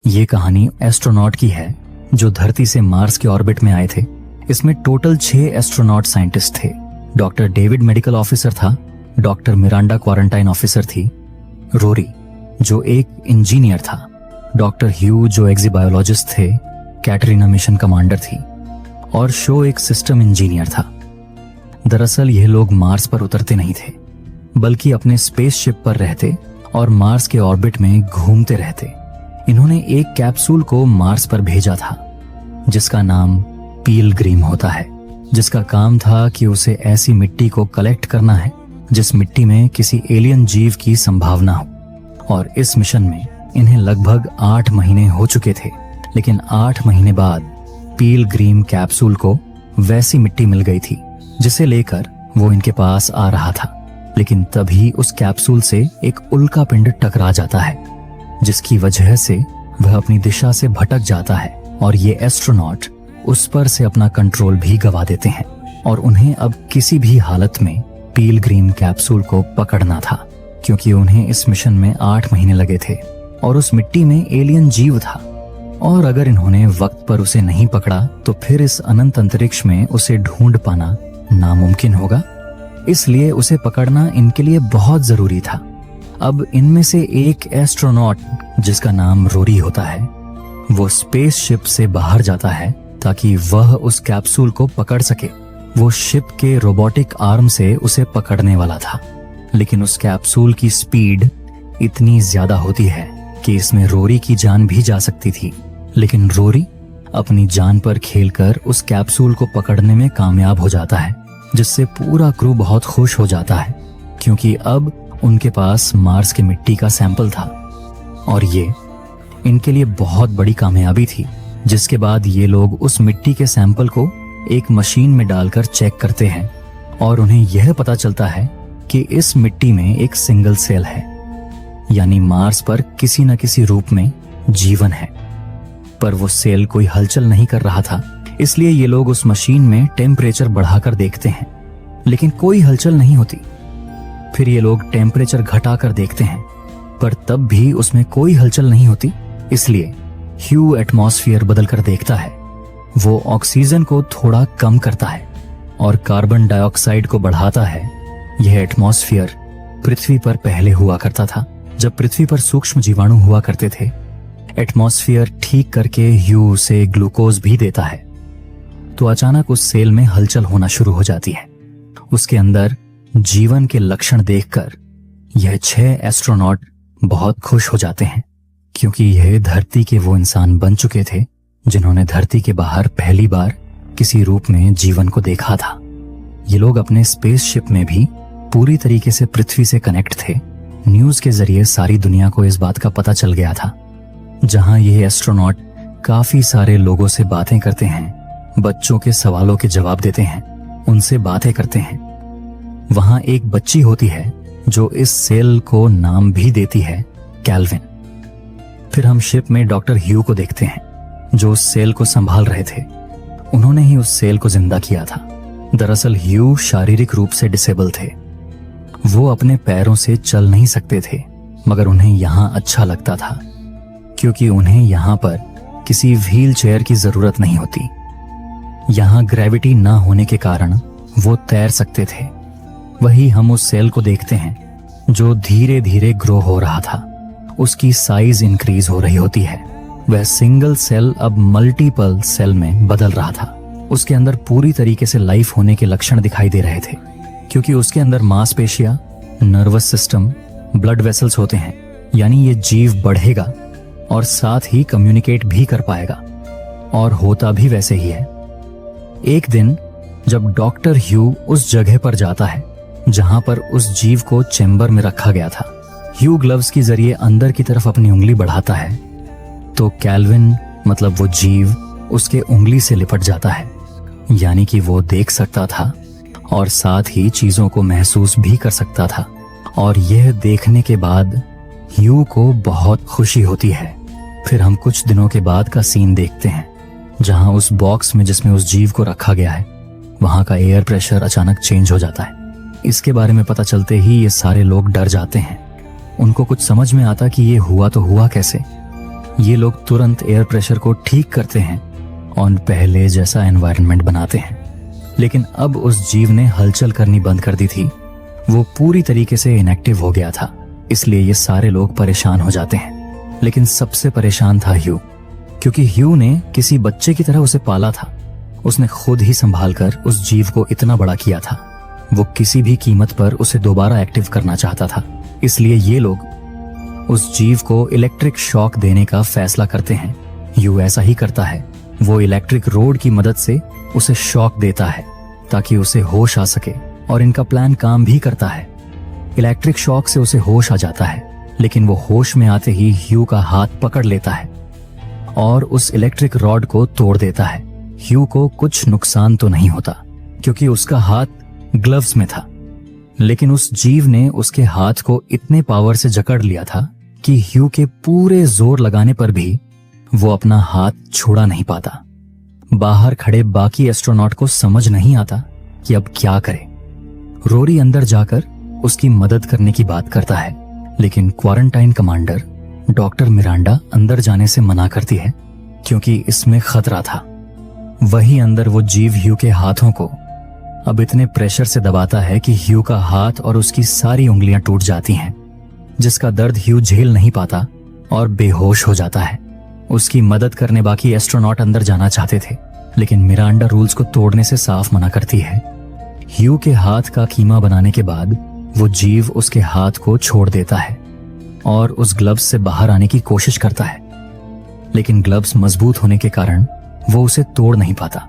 ये कहानी एस्ट्रोनॉट की है जो धरती से मार्स के ऑर्बिट में आए थे। इसमें टोटल 6 एस्ट्रोनॉट साइंटिस्ट थे। डॉक्टर डेविड मेडिकल ऑफिसर था, डॉक्टर मिरांडा क्वारंटाइन ऑफिसर थी, रोरी जो एक इंजीनियर था, डॉक्टर ह्यू जो एक्जीबायोलॉजिस्ट थे, कैटरीना मिशन कमांडर थी और शो एक सिस्टम इंजीनियर था। दरअसल यह लोग मार्स पर उतरते नहीं थे बल्कि अपने स्पेसशिप पर रहते और मार्स के ऑर्बिट में घूमते रहते। इन्होंने एक कैप्सूल को मार्स पर भेजा था जिसका नाम पिलग्रिम होता है, जिसका काम था कि उसे ऐसी मिट्टी को कलेक्ट करना है जिस मिट्टी में किसी एलियन जीव की संभावना हो। और इस मिशन में इन्हें लगभग 8 महीने हो चुके थे, लेकिन 8 महीने बाद पिलग्रिम कैप्सूल को वैसी मिट्टी मिल गई थी जिसे लेकर वो इनके पास आ रहा था। लेकिन तभी उस कैप्सूल से एक उल्का पिंड टकरा जाता है जिसकी वजह से वह अपनी दिशा से भटक जाता है और ये एस्ट्रोनॉट उस पर से अपना कंट्रोल भी गवा देते हैं और उन्हें अब किसी भी हालत में पिलग्रिम कैप्सूल को पकड़ना था, क्योंकि उन्हें इस मिशन में 8 महीने लगे थे और उस मिट्टी में एलियन जीव था और अगर इन्होंने वक्त पर उसे नहीं पकड़ा तो फिर इस अनंत अंतरिक्ष में उसे ढूंढ पाना नामुमकिन होगा। इसलिए उसे पकड़ना इनके लिए बहुत जरूरी था। अब इनमें से एक एस्ट्रोनॉट जिसका नाम रोरी होता है, वो स्पेसशिप से बाहर जाता है ताकि वह उस कैप्सूल को पकड़ सके। वो शिप के रोबोटिक आर्म से उसे पकड़ने वाला था, लेकिन उस कैप्सूल की स्पीड इतनी ज्यादा होती है कि इसमें रोरी की जान भी जा सकती थी। लेकिन रोरी अपनी जान पर खेलकर उस कैप्सूल को पकड़ने में कामयाब हो जाता है, जिससे पूरा क्रू बहुत खुश हो जाता है क्योंकि अब उनके पास मार्स के मिट्टी का सैंपल था और ये इनके लिए बहुत बड़ी कामयाबी थी। जिसके बाद ये लोग उस मिट्टी के सैंपल को एक मशीन में डालकर चेक करते हैं और उन्हें यह पता चलता है कि इस मिट्टी में एक सिंगल सेल है, यानी मार्स पर किसी न किसी रूप में जीवन है। पर वो सेल कोई हलचल नहीं कर रहा था, इसलिए ये लोग उस मशीन में टेम्परेचर बढ़ाकर देखते हैं, लेकिन कोई हलचल नहीं होती। फिर ये लोग टेम्परेचर घटाकर देखते हैं, पर तब भी उसमें कोई हलचल नहीं होती। इसलिए ह्यू एटमॉस्फेयर बदलकर देखता है। वो ऑक्सीजन को थोड़ा कम करता है और कार्बन डाइऑक्साइड को बढ़ाता है। यह एटमॉस्फेयर पृथ्वी पर पहले हुआ करता था, जब पृथ्वी पर सूक्ष्म जीवाणु हुआ करते थे। एटमॉस्फेयर ठीक करके ह्यू उसे ग्लूकोज भी देता है। तो अचानक उस सेल में हलचल होना शुरू हो जाती है। उसके अंदर जीवन के लक्षण देखकर यह 6 एस्ट्रोनॉट बहुत खुश हो जाते हैं, क्योंकि यह धरती के वो इंसान बन चुके थे जिन्होंने धरती के बाहर पहली बार किसी रूप में जीवन को देखा था। ये लोग अपने स्पेसशिप में भी पूरी तरीके से पृथ्वी से कनेक्ट थे। न्यूज के जरिए सारी दुनिया को इस बात का पता चल गया था। जहां ये एस्ट्रोनॉट काफी सारे लोगों से बातें करते हैं, बच्चों के सवालों के जवाब देते हैं, उनसे बातें करते हैं। वहां एक बच्ची होती है जो इस सेल को नाम भी देती है कैल्विन। फिर हम शिप में डॉक्टर ह्यू को देखते हैं जो उस सेल को संभाल रहे थे। उन्होंने ही उस सेल को जिंदा किया था। दरअसल ह्यू शारीरिक रूप से डिसेबल थे। वो अपने पैरों से चल नहीं सकते थे, मगर उन्हें यहां अच्छा लगता था क्योंकि उन्हें यहां पर किसी व्हील चेयर की जरूरत नहीं होती। यहां ग्रेविटी ना होने के कारण वो तैर सकते थे। वही हम उस सेल को देखते हैं जो धीरे धीरे ग्रो हो रहा था। उसकी साइज इंक्रीज हो रही होती है। वह सिंगल सेल अब मल्टीपल सेल में बदल रहा था। उसके अंदर पूरी तरीके से लाइफ होने के लक्षण दिखाई दे रहे थे, क्योंकि उसके अंदर मांसपेशियां, नर्वस सिस्टम, ब्लड वेसल्स होते हैं। यानी ये जीव बढ़ेगा और साथ ही कम्युनिकेट भी कर पाएगा, और होता भी वैसे ही है। एक दिन जब डॉक्टर ह्यू उस जगह पर जाता है जहां पर उस जीव को चेंबर में रखा गया था, ह्यू ग्लव्स के जरिए अंदर की तरफ अपनी उंगली बढ़ाता है तो कैल्विन मतलब वो जीव उसके उंगली से लिपट जाता है। यानी कि वो देख सकता था और साथ ही चीजों को महसूस भी कर सकता था। और यह देखने के बाद ह्यू को बहुत खुशी होती है। फिर हम कुछ दिनों के बाद का सीन देखते हैं जहां उस बॉक्स में जिसमें उस जीव को रखा गया है, वहां का एयर प्रेशर अचानक चेंज हो जाता है। इसके बारे में पता चलते ही ये सारे लोग डर जाते हैं। उनको कुछ समझ में आता कि ये हुआ तो हुआ कैसे। ये लोग तुरंत एयर प्रेशर को ठीक करते हैं और पहले जैसा एनवायरनमेंट बनाते हैं। लेकिन अब उस जीव ने हलचल करनी बंद कर दी थी। वो पूरी तरीके से इनएक्टिव हो गया था, इसलिए ये सारे लोग परेशान हो जाते हैं। लेकिन सबसे परेशान था ह्यू, क्योंकि ह्यू ने किसी बच्चे की तरह उसे पाला था। उसने खुद ही संभाल कर उस जीव को इतना बड़ा किया था। वो किसी भी कीमत पर उसे दोबारा एक्टिव करना चाहता था। इसलिए ये लोग उस जीव को इलेक्ट्रिक शॉक देने का फैसला करते हैं। ह्यू ऐसा ही करता है। वो इलेक्ट्रिक रोड की मदद से उसे शॉक देता है ताकि उसे होश आ सके, और इनका प्लान काम भी करता है। इलेक्ट्रिक शॉक से उसे होश आ जाता है, लेकिन वो होश में आते ही ह्यू का हाथ पकड़ लेता है और उस इलेक्ट्रिक रॉड को तोड़ देता है। ह्यू को कुछ नुकसान तो नहीं होता क्योंकि उसका हाथ ग्लव्स में था, लेकिन उस जीव ने उसके हाथ को इतने पावर से जकड़ लिया था कि ह्यू के पूरे जोर लगाने पर भी वो अपना हाथ छुड़ा नहीं पाता। बाहर खड़े बाकी एस्ट्रोनॉट को समझ नहीं आता कि अब क्या करे। रोरी अंदर जाकर उसकी मदद करने की बात करता है, लेकिन क्वारंटाइन कमांडर डॉक्टर मिरांडा अंदर जाने से मना करती है क्योंकि इसमें खतरा था। वहीं अंदर वो जीव ह्यू के हाथों को अब इतने प्रेशर से दबाता है कि ह्यू का हाथ और उसकी सारी उंगलियां टूट जाती हैं, जिसका दर्द ह्यू झेल नहीं पाता और बेहोश हो जाता है। उसकी मदद करने बाकी एस्ट्रोनॉट अंदर जाना चाहते थे, लेकिन मिरांडा रूल्स को तोड़ने से साफ मना करती है। ह्यू के हाथ का कीमा बनाने के बाद वो जीव उसके हाथ को छोड़ देता है और उस ग्लव्स से बाहर आने की कोशिश करता है, लेकिन ग्लव्स मजबूत होने के कारण वो उसे तोड़ नहीं पाता।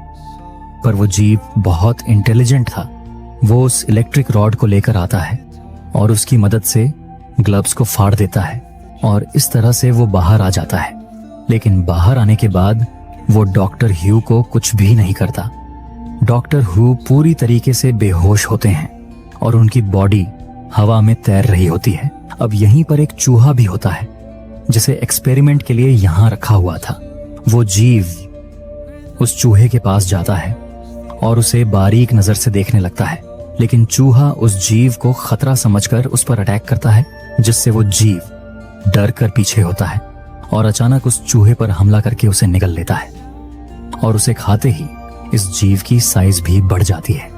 पर वो जीव बहुत इंटेलिजेंट था। वो उस इलेक्ट्रिक रॉड को लेकर आता है और उसकी मदद से ग्लव्स को फाड़ देता है और इस तरह से वो बाहर आ जाता है। लेकिन बाहर आने के बाद वो डॉक्टर ह्यू को कुछ भी नहीं करता। डॉक्टर ह्यू पूरी तरीके से बेहोश होते हैं और उनकी बॉडी हवा में तैर रही होती है। अब यहीं पर एक चूहा भी होता है जिसे एक्सपेरिमेंट के लिए यहां रखा हुआ था। वो जीव उस चूहे के पास जाता है और उसे बारीक नजर से देखने लगता है, लेकिन चूहा उस जीव को खतरा समझकर उस पर अटैक करता है, जिससे वो जीव डर कर पीछे होता है और अचानक उस चूहे पर हमला करके उसे निगल लेता है और उसे खाते ही इस जीव की साइज भी बढ़ जाती है।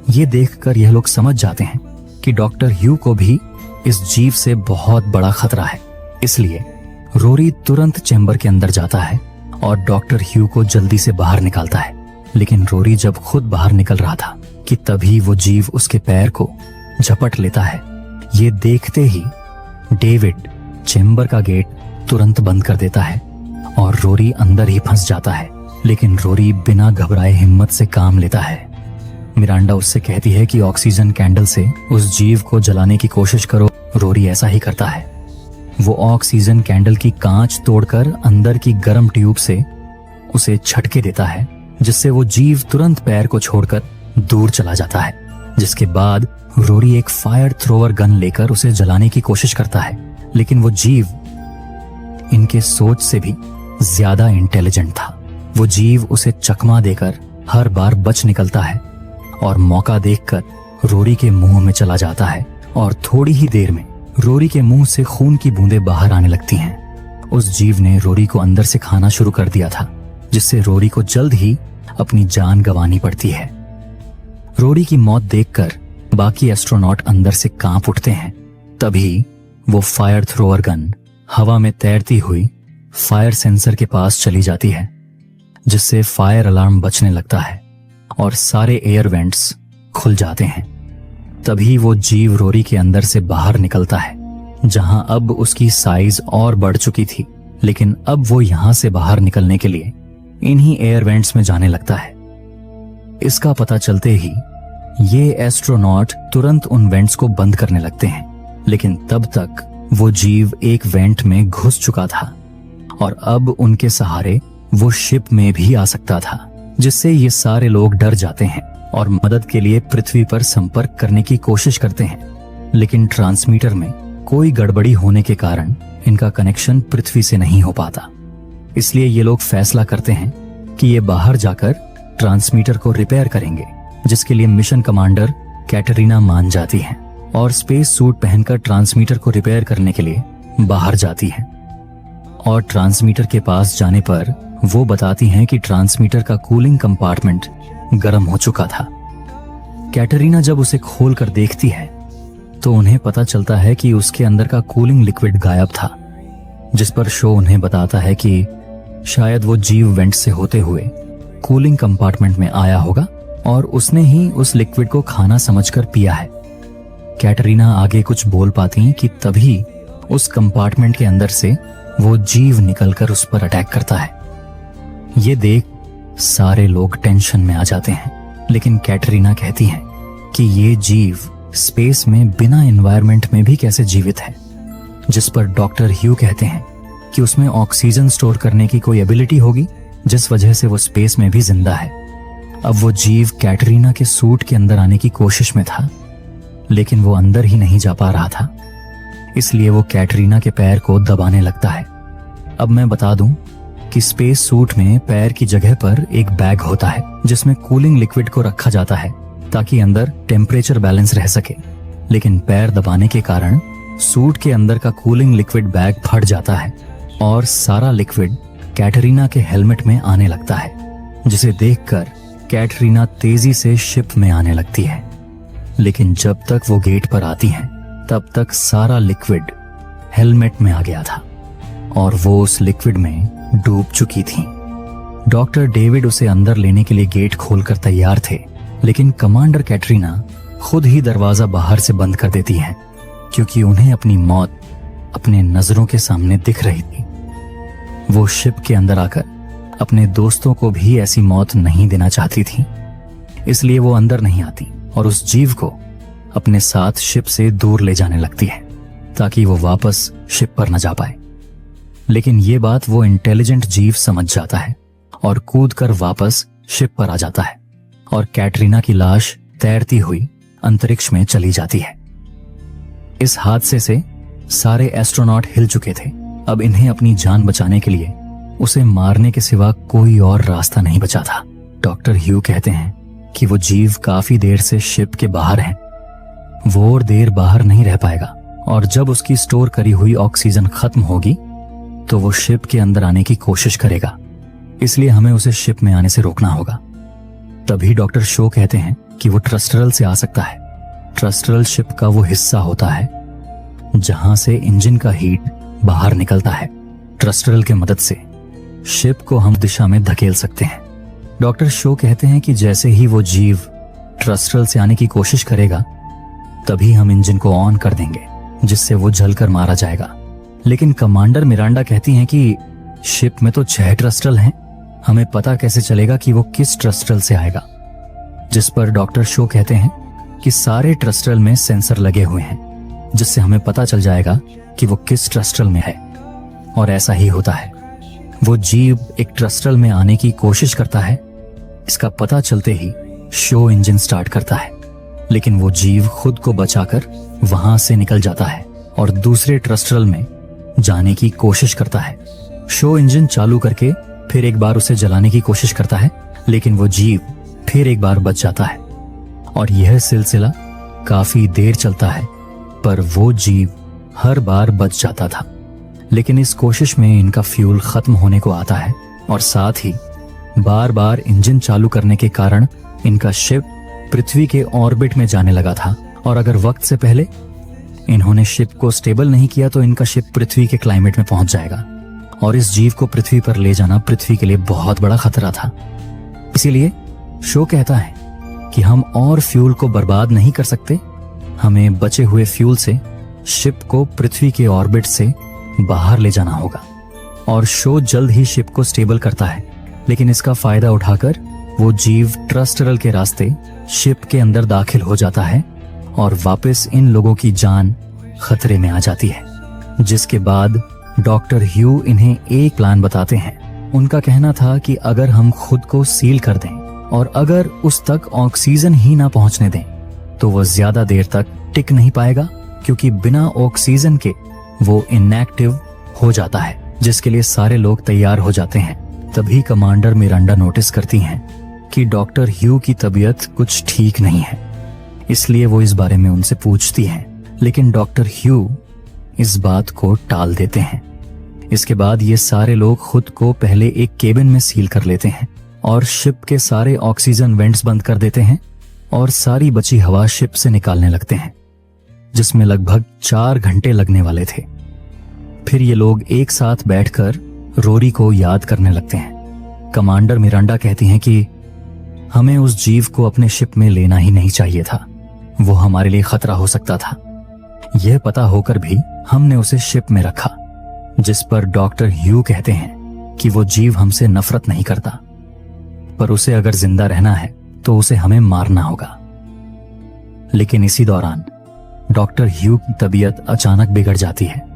ये देखकर यह लोग समझ जाते हैं कि डॉक्टर ह्यू को भी इस जीव से बहुत बड़ा खतरा है। इसलिए रोरी तुरंत चैम्बर के अंदर जाता है और डॉक्टर ह्यू को जल्दी से बाहर निकालता है। लेकिन रोरी जब खुद बाहर निकल रहा था कि तभी वो जीव उसके पैर को झपट लेता है। ये देखते ही डेविड चैम्बर का गेट तुरंत बंद कर देता है और रोरी अंदर ही फंस जाता है। लेकिन रोरी बिना घबराए हिम्मत से काम लेता है। मिरांडा उससे कहती है कि ऑक्सीजन कैंडल से उस जीव को जलाने की कोशिश करो। रोरी ऐसा ही करता है। वो ऑक्सीजन कैंडल की कांच तोड़कर अंदर की गर्म ट्यूब से उसे झटके देता है, जिससे वो जीव तुरंत पैर को छोड़कर दूर चला जाता है। जिसके बाद रोरी एक फायर थ्रोवर गन लेकर उसे जलाने की कोशिश करता है, लेकिन वो जीव इनके सोच से भी ज्यादा इंटेलिजेंट था। वो जीव उसे चकमा देकर हर बार बच निकलता है और मौका देखकर रोरी के मुंह में चला जाता है और थोड़ी ही देर में रोरी के मुंह से खून की बूंदें बाहर आने लगती हैं। उस जीव ने रोरी को अंदर से खाना शुरू कर दिया था, जिससे रोरी को जल्द ही अपनी जान गंवानी पड़ती है। रोरी की मौत देखकर बाकी एस्ट्रोनॉट अंदर से कांप उठते हैं। तभी वो फायर थ्रोअर गन हवा में तैरती हुई फायर सेंसर के पास चली जाती है, जिससे फायर अलार्म बजने लगता है और सारे एयर वेंट्स खुल जाते हैं। तभी वो जीव रोरी के अंदर से बाहर निकलता है, जहां अब उसकी साइज और बढ़ चुकी थी। लेकिन अब वो यहां से बाहर निकलने के लिए इन्हीं एयर वेंट्स में जाने लगता है। इसका पता चलते ही ये एस्ट्रोनॉट तुरंत उन वेंट्स को बंद करने लगते हैं, लेकिन तब तक वो जीव एक वेंट में घुस चुका था और अब उनके सहारे वो शिप में भी आ सकता था, जिससे ये सारे लोग डर जाते हैं और मदद के लिए पृथ्वी पर संपर्क करने की कोशिश करते हैं। लेकिन ट्रांसमीटर में कोई गड़बड़ी होने के कारण इनका कनेक्शन पृथ्वी से नहीं हो पाता। इसलिए ये लोग फैसला करते हैं कि ये बाहर जाकर ट्रांसमीटर को रिपेयर करेंगे, जिसके लिए मिशन कमांडर कैटरीना मान जाती हैं और स्पेस सूट पहनकर ट्रांसमीटर को रिपेयर करने के लिए बाहर जाती हैं। और ट्रांसमीटर के पास जाने पर वो बताती हैं कि ट्रांसमीटर का कूलिंग कंपार्टमेंट गर्म हो चुका था। कैटरीना जब उसे खोल कर देखती है तो उन्हें पता चलता है कि उसके अंदर का कूलिंग लिक्विड गायब था, जिस पर शो उन्हें बताता है कि शायद वो जीव वेंट से होते हुए कूलिंग कंपार्टमेंट में आया होगा और उसने ही उस लिक्विड को खाना समझकर पिया है। कैटरीना आगे कुछ बोल पाती कि तभी उस कंपार्टमेंट के अंदर से वो जीव निकलकर उस पर अटैक करता है। ये देख सारे लोग टेंशन में आ जाते हैं, लेकिन कैटरीना कहती है कि ये जीव स्पेस में बिना एनवायरनमेंट में भी कैसे जीवित है, जिस पर डॉक्टर ह्यू कहते हैं कि उसमें ऑक्सीजन स्टोर करने की कोई एबिलिटी होगी जिस वजह से वो स्पेस में भी जिंदा है। अब वो जीव कैटरीना के सूट के अंदर आने की कोशिश में था, लेकिन वो अंदर ही नहीं जा पा रहा था, इसलिए वो कैटरीना के पैर को दबाने लगता है। अब मैं बता दूं कि स्पेस सूट में पैर की जगह पर एक बैग होता है जिसमें कूलिंग लिक्विड को रखा जाता है ताकि अंदर टेम्परेचर बैलेंस रह सके, लेकिन पैर दबाने के कारण सूट के अंदर का कूलिंग लिक्विड बैग फट जाता है और सारा लिक्विड कैटरीना के हेलमेट में आने लगता है, जिसे देखकर कैटरीना तेजी से शिप में आने लगती है। लेकिन जब तक वो गेट पर आती हैं तब तक सारा लिक्विड हेलमेट में आ गया था और वो उस लिक्विड में डूब चुकी थी। डॉक्टर डेविड उसे अंदर लेने के लिए गेट खोलकर तैयार थे, लेकिन कमांडर कैटरीना खुद ही दरवाजा बाहर से बंद कर देती है, क्योंकि उन्हें अपनी मौत अपने नजरों के सामने दिख रही थी। वो शिप के अंदर आकर अपने दोस्तों को भी ऐसी मौत नहीं देना चाहती थी, इसलिए वो अंदर नहीं आती और उस जीव को अपने साथ शिप से दूर ले जाने लगती है ताकि वो वापस शिप पर न जा पाए। लेकिन ये बात वो इंटेलिजेंट जीव समझ जाता है और कूदकर वापस शिप पर आ जाता है और कैटरीना की लाश तैरती हुई अंतरिक्ष में चली जाती है। इस हादसे से सारे एस्ट्रोनॉट हिल चुके थे। अब इन्हें अपनी जान बचाने के लिए उसे मारने के सिवा कोई और रास्ता नहीं बचा था। डॉक्टर ह्यू कहते हैं कि वो जीव काफी देर से शिप के बाहर है, वो और देर बाहर नहीं रह पाएगा और जब उसकी स्टोर करी हुई ऑक्सीजन खत्म होगी तो वो शिप के अंदर आने की कोशिश करेगा, इसलिए हमें उसे शिप में आने से रोकना होगा। तभी डॉक्टर शो कहते हैं कि वो ट्रस्टरल से आ सकता है। ट्रस्टरल शिप का वो हिस्सा होता है जहां से इंजन का हीट बाहर निकलता है। ट्रस्टरल के मदद से शिप को हम दिशा में धकेल सकते हैं। डॉक्टर शो कहते हैं कि जैसे ही वो जीव ट्रस्टरल से आने की कोशिश करेगा तभी हम इंजन को ऑन कर देंगे, जिससे वो जलकर मारा जाएगा। लेकिन कमांडर मिरांडा कहती हैं कि शिप में तो 6 ट्रस्टरल हैं, हमें पता कैसे चलेगा कि वो किस ट्रस्टरल से आएगा। जिस पर डॉक्टर शो कहते हैं कि सारे ट्रस्टरल में सेंसर लगे हुए हैं, जिससे हमें पता चल जाएगा कि वो किस ट्रस्टरल में है। और ऐसा ही होता है। वो जीव एक ट्रस्टरल में आने की कोशिश करता है। इसका पता चलते ही शो इंजन स्टार्ट करता है, लेकिन वो जीव खुद को बचाकर वहां से निकल जाता है और दूसरे ट्रस्टरल में जाने की कोशिश करता है। शो इंजन चालू करके फिर एक बार उसे जलाने की कोशिश करता है, लेकिन वो जीव फिर एक बार बच जाता है और यह सिलसिला काफी देर चलता है, पर वो जीव हर बार बच जाता था। लेकिन इस कोशिश में इनका फ्यूल खत्म होने को आता है और साथ ही बार बार इंजन चालू करने के कारण इनका शिप पृथ्वी के ऑर्बिट में जाने लगा था और अगर वक्त से पहले इन्होंने शिप को स्टेबल नहीं किया तो इनका शिप पृथ्वी के क्लाइमेट में पहुंच जाएगा और इस जीव को पृथ्वी पर ले जाना पृथ्वी के लिए बहुत बड़ा खतरा था। इसीलिए शो कहता है कि हम और फ्यूल को बर्बाद नहीं कर सकते, हमें बचे हुए फ्यूल से शिप को पृथ्वी के ऑर्बिट से बाहर ले जाना होगा। और शो जल्द ही शिप को स्टेबल करता है, लेकिन इसका फायदा उठाकर वो जीव ट्रस्टरल के रास्ते शिप के अंदर दाखिल हो जाता है और वापस इन लोगों की जान खतरे में आ जाती है। जिसके बाद डॉक्टर ह्यू इन्हें एक प्लान बताते हैं। उनका कहना था कि अगर हम खुद को सील कर दें और अगर उस तक ऑक्सीजन ही ना पहुंचने दें तो वो ज्यादा देर तक टिक नहीं पाएगा, क्योंकि बिना ऑक्सीजन के वो इनएक्टिव हो जाता है, जिसके लिए सारे लोग तैयार हो जाते हैं। तभी कमांडर मिरांडा नोटिस करती हैं कि डॉक्टर ह्यू की तबीयत कुछ ठीक नहीं है, इसलिए वो इस बारे में उनसे पूछती हैं, लेकिन डॉक्टर ह्यू इस बात को टाल देते हैं। इसके बाद ये सारे लोग खुद को पहले एक केबिन में सील कर लेते हैं और शिप के सारे ऑक्सीजन वेंट्स बंद कर देते हैं और सारी बची हवा शिप से निकालने लगते हैं, जिसमें लगभग 4 घंटे लगने वाले थे। फिर ये लोग एक साथ बैठकर रोरी को याद करने लगते हैं। कमांडर मिरांडा कहती हैं कि हमें उस जीव को अपने शिप में लेना ही नहीं चाहिए था, वो हमारे लिए खतरा हो सकता था। यह पता होकर भी हमने उसे शिप में रखा, जिस पर डॉक्टर ह्यू कहते हैं कि वो जीव हमसे नफरत नहीं करता, पर उसे अगर जिंदा रहना है तो उसे हमें मारना होगा। लेकिन इसी दौरान डॉक्टर ह्यू की तबीयत अचानक बिगड़ जाती है।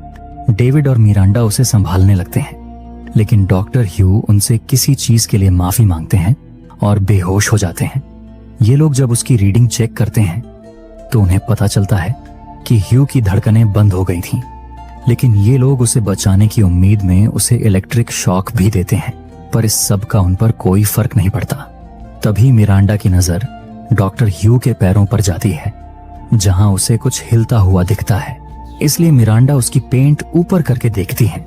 डेविड और मिरांडा उसे संभालने लगते हैं, लेकिन डॉक्टर ह्यू उनसे किसी चीज के लिए माफी मांगते हैं और बेहोश हो जाते हैं। ये लोग जब उसकी रीडिंग चेक करते हैं तो उन्हें पता चलता है कि ह्यू की धड़कनें बंद हो गई थीं, लेकिन ये लोग उसे बचाने की उम्मीद में उसे इलेक्ट्रिक शॉक भी देते हैं, पर इस सब का उन पर कोई फर्क नहीं पड़ता। तभी मिरांडा की नजर डॉक्टर ह्यू के पैरों पर जाती है, जहां उसे कुछ हिलता हुआ दिखता है। इसलिए मिरांडा उसकी पेंट ऊपर करके देखती है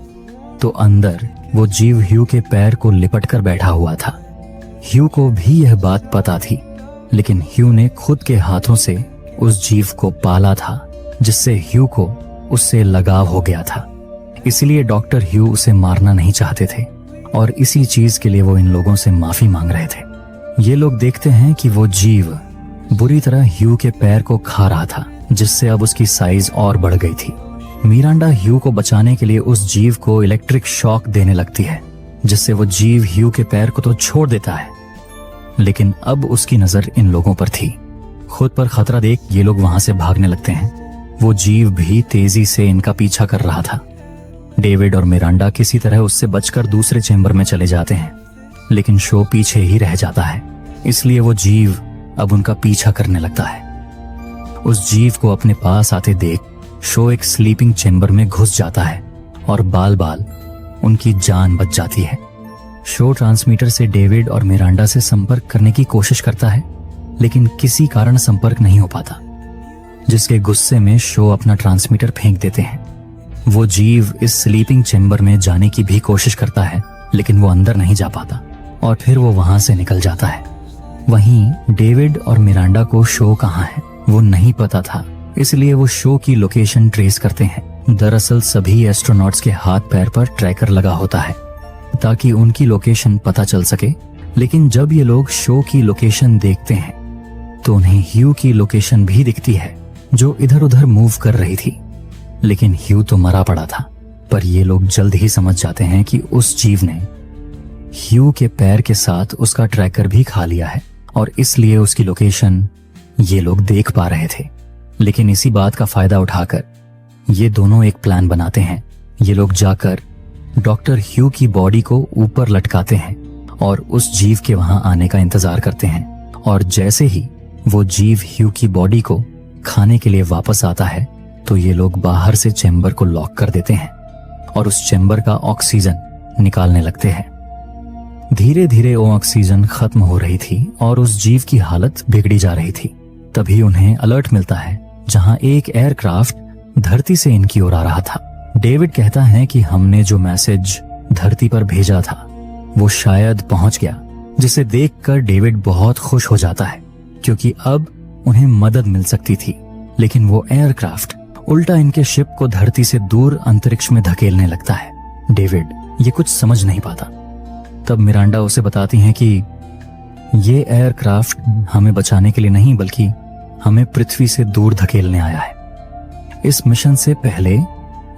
तो अंदर वो जीव ह्यू के पैर को लिपट कर बैठा हुआ था। ह्यू को भी यह बात पता थी, लेकिन ह्यू ने खुद के हाथों से उस जीव को पाला था, जिससे ह्यू को उससे लगाव हो गया था। इसलिए डॉक्टर ह्यू उसे मारना नहीं चाहते थे और इसी चीज के लिए वो इन लोगों से माफी मांग रहे थे। ये लोग देखते हैं कि वो जीव बुरी तरह ह्यू के पैर को खा रहा था, जिससे अब उसकी साइज और बढ़ गई थी। मिरांडा ह्यू को बचाने के लिए उस जीव को इलेक्ट्रिक शॉक देने लगती है, जिससे वो जीव ह्यू के पैर को तो छोड़ देता है, लेकिन अब उसकी नजर इन लोगों पर थी। खुद पर खतरा देख ये लोग वहां से भागने लगते हैं। वो जीव भी तेजी से इनका पीछा कर रहा था। डेविड और मिरांडा किसी तरह उससे बचकर दूसरे चेंबर में चले जाते हैं, लेकिन शो पीछे ही रह जाता है। इसलिए वो जीव अब उनका पीछा करने लगता है। उस जीव को अपने पास आते देख शो एक स्लीपिंग चेंबर में घुस जाता है और बाल बाल उनकी जान बच जाती है। शो ट्रांसमीटर से डेविड और मिरांडा से संपर्क करने की कोशिश करता है, लेकिन किसी कारण संपर्क नहीं हो पाता, जिसके गुस्से में शो अपना ट्रांसमीटर फेंक देते हैं। वो जीव इस स्लीपिंग चेंबर में जाने की भी कोशिश करता है, लेकिन वो अंदर नहीं जा पाता और फिर वो वहां से निकल जाता है। वहीं डेविड और मिरांडा को शो कहाँ है वो नहीं पता था, इसलिए वो शो की लोकेशन ट्रेस करते हैं। दरअसल सभी एस्ट्रोनॉट्स के हाथ पैर पर ट्रैकर लगा होता है ताकि उनकी लोकेशन पता चल सके, लेकिन जब ये लोग शो की लोकेशन देखते हैं तो उन्हें ह्यू की लोकेशन भी दिखती है, जो इधर उधर मूव कर रही थी। लेकिन ह्यू तो मरा पड़ा था, पर ये लोग जल्द ही समझ जाते हैं कि उस जीव ने ह्यू के पैर के साथ उसका ट्रैकर भी खा लिया है और इसलिए उसकी लोकेशन ये लोग देख पा रहे थे। लेकिन इसी बात का फायदा उठाकर ये दोनों एक प्लान बनाते हैं। ये लोग जाकर डॉक्टर ह्यू की बॉडी को ऊपर लटकाते हैं और उस जीव के वहां आने का इंतजार करते हैं, और जैसे ही वो जीव ह्यू की बॉडी को खाने के लिए वापस आता है तो ये लोग बाहर से चेंबर को लॉक कर देते हैं और उस चेंबर का ऑक्सीजन निकालने लगते हैं। धीरे धीरे वो ऑक्सीजन खत्म हो रही थी और उस जीव की हालत बिगड़ी जा रही थी। तभी उन्हें अलर्ट मिलता है, जहां एक एयरक्राफ्ट धरती से इनकी ओर आ रहा था। डेविड कहता है कि हमने जो मैसेज धरती पर भेजा था वो शायद पहुंच गया, जिसे देखकर डेविड बहुत खुश हो जाता है क्योंकि अब उन्हें मदद मिल सकती थी। लेकिन वो एयरक्राफ्ट उल्टा इनके शिप को धरती से दूर अंतरिक्ष में धकेलने लगता है। डेविड ये कुछ समझ नहीं पाता। तब मिरांडा उसे बताती हैं कि ये एयरक्राफ्ट हमें बचाने के लिए नहीं बल्कि हमें पृथ्वी से दूर धकेलने आया है। इस मिशन से पहले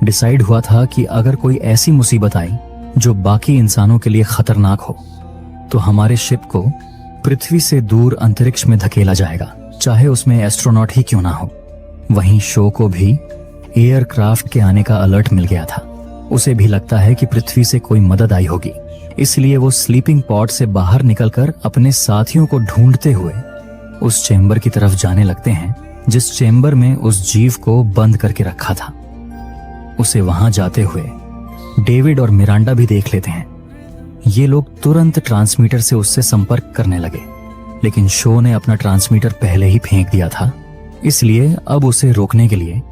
डिसाइड हुआ था कि अगर कोई ऐसी मुसीबत आई जो बाकी इंसानों के लिए खतरनाक हो तो हमारे शिप को पृथ्वी से दूर अंतरिक्ष में धकेला जाएगा, चाहे उसमें एस्ट्रोनॉट ही क्यों ना हो। वहीं शो को भी एयरक्राफ्ट के आने का अलर्ट मिल गया था। उसे भी लगता है कि पृथ्वी से कोई मदद आई होगी, इसलिए वो स्लीपिंग पॉड से बाहर निकलकर अपने साथियों को ढूंढते हुए उस चेंबर की तरफ जाने लगते हैं जिस चेंबर में उस जीव को बंद करके रखा था। उसे वहां जाते हुए डेविड और मिरांडा भी देख लेते हैं। ये लोग तुरंत ट्रांसमीटर से उससे संपर्क करने लगे, लेकिन शो ने अपना ट्रांसमीटर पहले ही फेंक दिया था, इसलिए अब उसे रोकने के लिए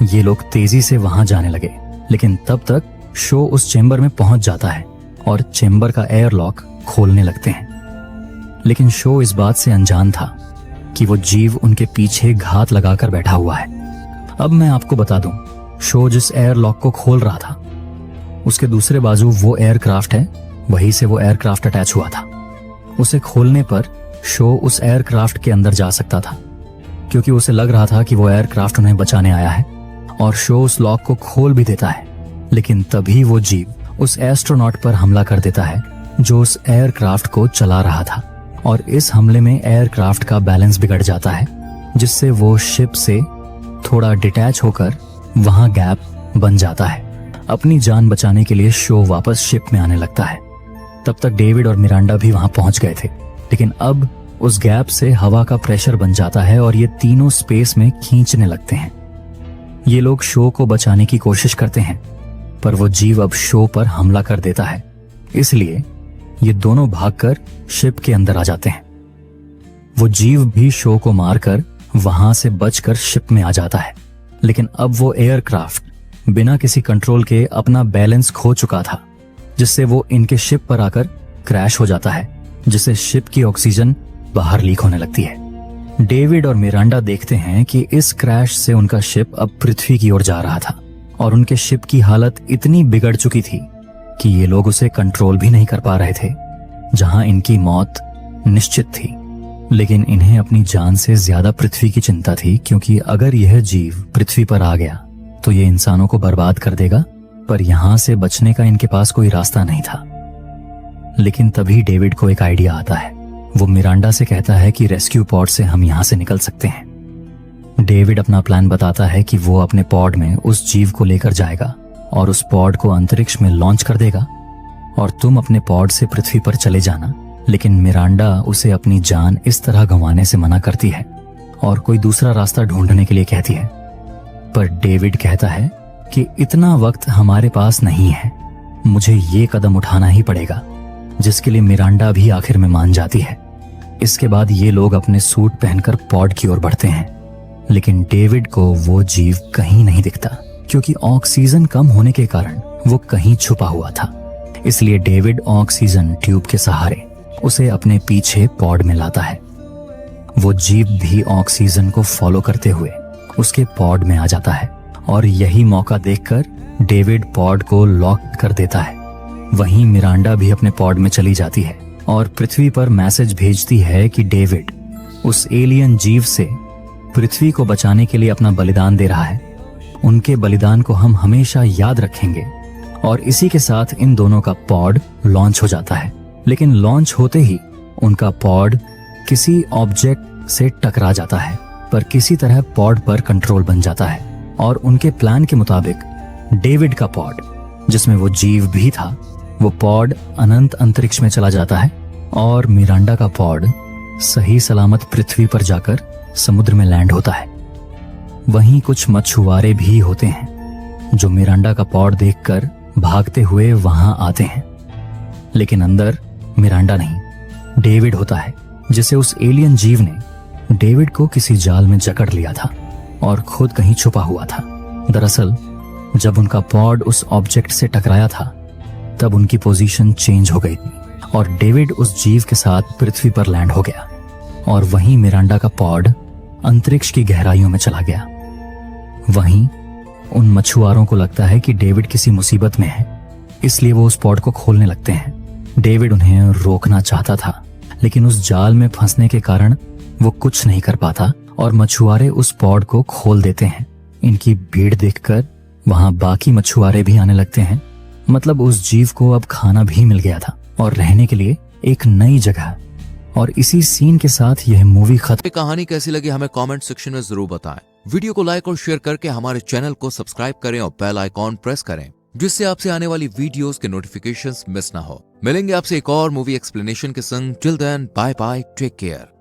ये लोग तेजी से वहां जाने लगे। लेकिन तब तक शो उस चेंबर में पहुंच जाता है और चेंबर का एयर लॉक खोलने लगते हैं। लेकिन शो इस बात से अनजान था कि वो जीव उनके पीछे घात लगाकर बैठा हुआ है। अब मैं आपको बता दूं, शो जिस एयर लॉक को खोल रहा था उसके दूसरे बाजू वो एयरक्राफ्ट है, वहीं से वो एयरक्राफ्ट अटैच हुआ था। उसे खोलने पर शो उस एयरक्राफ्ट के अंदर जा सकता था, क्योंकि उसे लग रहा था कि वो एयरक्राफ्ट उन्हें बचाने आया है, और शो उस लॉक को खोल भी देता है। लेकिन तभी वो जीव उस एस्ट्रोनॉट पर हमला कर देता है जो उस एयरक्राफ्ट को चला रहा था, और इस हमले में एयरक्राफ्ट का बैलेंस बिगड़ जाता है, जिससे वो शिप से थोड़ा डिटैच होकर वहां गैप बन जाता है। अपनी जान बचाने के लिए शो वापस शिप में आने लगता है। तब तक डेविड और मिरांडा भी वहां पहुंच गए थे, लेकिन अब उस गैप से हवा का प्रेशर बन जाता है और ये तीनों स्पेस में खींचने लगते हैं। ये लोग शो को बचाने की कोशिश करते हैं, पर वो जीव अब शो पर हमला कर देता है, इसलिए ये दोनों भागकर शिप के अंदर आ जाते हैं। वो जीव भी शो को मारकर वहां से बचकर शिप में आ जाता है, लेकिन अब वो एयरक्राफ्ट बिना किसी कंट्रोल के अपना बैलेंस खो चुका था, जिससे वो इनके शिप पर आकर क्रैश हो जाता है, जिससे शिप की ऑक्सीजन बाहर लीक होने लगती है। डेविड और मिरांडा देखते हैं कि इस क्रैश से उनका शिप अब पृथ्वी की ओर जा रहा था, और उनके शिप की हालत इतनी बिगड़ चुकी थी कि ये लोग उसे कंट्रोल भी नहीं कर पा रहे थे, जहां इनकी मौत निश्चित थी। लेकिन इन्हें अपनी जान से ज्यादा पृथ्वी की चिंता थी, क्योंकि अगर यह जीव पृथ्वी पर आ गया तो ये इंसानों को बर्बाद कर देगा, पर यहां से बचने का इनके पास कोई रास्ता नहीं था। लेकिन तभी डेविड को एक आइडिया आता है। वो मिरांडा से कहता है कि रेस्क्यू पॉड से हम यहां से निकल सकते हैं। डेविड अपना प्लान बताता है कि वो अपने पॉड में उस जीव को लेकर जाएगा और उस पॉड को अंतरिक्ष में लॉन्च कर देगा, और तुम अपने पॉड से पृथ्वी पर चले जाना। लेकिन मिरांडा उसे अपनी जान इस तरह गंवाने से मना करती है और कोई दूसरा रास्ता ढूंढने के लिए कहती है, पर डेविड कहता है कि इतना वक्त हमारे पास नहीं है, मुझे ये कदम उठाना ही पड़ेगा, जिसके लिए मिरांडा भी आखिर में मान जाती है। इसके बाद ये लोग अपने सूट पहनकर पॉड की ओर बढ़ते हैं, लेकिन डेविड को वो जीव कहीं नहीं दिखता, क्योंकि ऑक्सीजन कम होने के कारण वो कहीं छुपा हुआ था। इसलिए डेविड ऑक्सीजन ट्यूब के सहारे उसे अपने पीछे पॉड में लाता है। वो जीव भी ऑक्सीजन को फॉलो करते हुए उसके पॉड में आ जाता है, और यही मौका देखकर डेविड पॉड को लॉक कर देता है। वहीं मिरांडा भी अपने पॉड में चली जाती है और पृथ्वी पर मैसेज भेजती है कि डेविड उस एलियन जीव से पृथ्वी को बचाने के लिए अपना बलिदान दे रहा है। उनके बलिदान को हम हमेशा याद रखेंगे। और इसी के साथ इन दोनों का पॉड लॉन्च हो जाता है। लेकिन लॉन्च होते ही उनका पॉड किसी ऑब्जेक्ट से टकरा जाता है, पर किसी तरह पॉड पर कंट्रोल बन जाता है, और उनके प्लान के मुताबिक डेविड का पॉड, जिसमें वो जीव भी था, वो पॉड अनंत अंतरिक्ष में चला जाता है, और मिरांडा का पॉड सही सलामत पृथ्वी पर जाकर समुद्र में लैंड होता है। वहीं कुछ मछुआरे भी होते हैं जो मिरांडा का पॉड देखकर भागते हुए वहां आते हैं, लेकिन अंदर मिरांडा नहीं, डेविड होता है, जिसे उस एलियन जीव ने डेविड को किसी जाल में जकड़ लिया था और खुद कहीं छुपा हुआ था। दरअसल जब उनका पॉड उस ऑब्जेक्ट से टकराया था, तब उनकी पोजीशन चेंज हो गई थी और डेविड उस जीव के साथ पृथ्वी पर लैंड हो गया, और वहीं मिरांडा का पॉड अंतरिक्ष की गहराइयों में चला गया। वहीं उन मछुआरों को लगता है कि डेविड किसी मुसीबत में है, इसलिए वो उस पॉड को खोलने लगते हैं। डेविड उन्हें रोकना चाहता था, लेकिन उस जाल में फंसने के कारण वो कुछ नहीं कर पाता और मछुआरे उस पॉड को खोल देते हैं। इनकी भीड़ देखकर वहां बाकी मछुआरे भी आने लगते हैं। मतलब उस जीव को अब खाना भी मिल गया था और रहने के लिए एक नई जगह। और इसी सीन के साथ यह मूवी खत्म। कहानी कैसी लगी हमें कमेंट सेक्शन में जरूर बताएं। वीडियो को लाइक और शेयर करके हमारे चैनल को सब्सक्राइब करें और बेल आइकॉन प्रेस करें, जिससे आपसे आने वाली वीडियोस के नोटिफिकेशंस मिस ना हो। मिलेंगे आपसे एक और मूवी एक्सप्लेनेशन के संग। Till then bye bye, take care.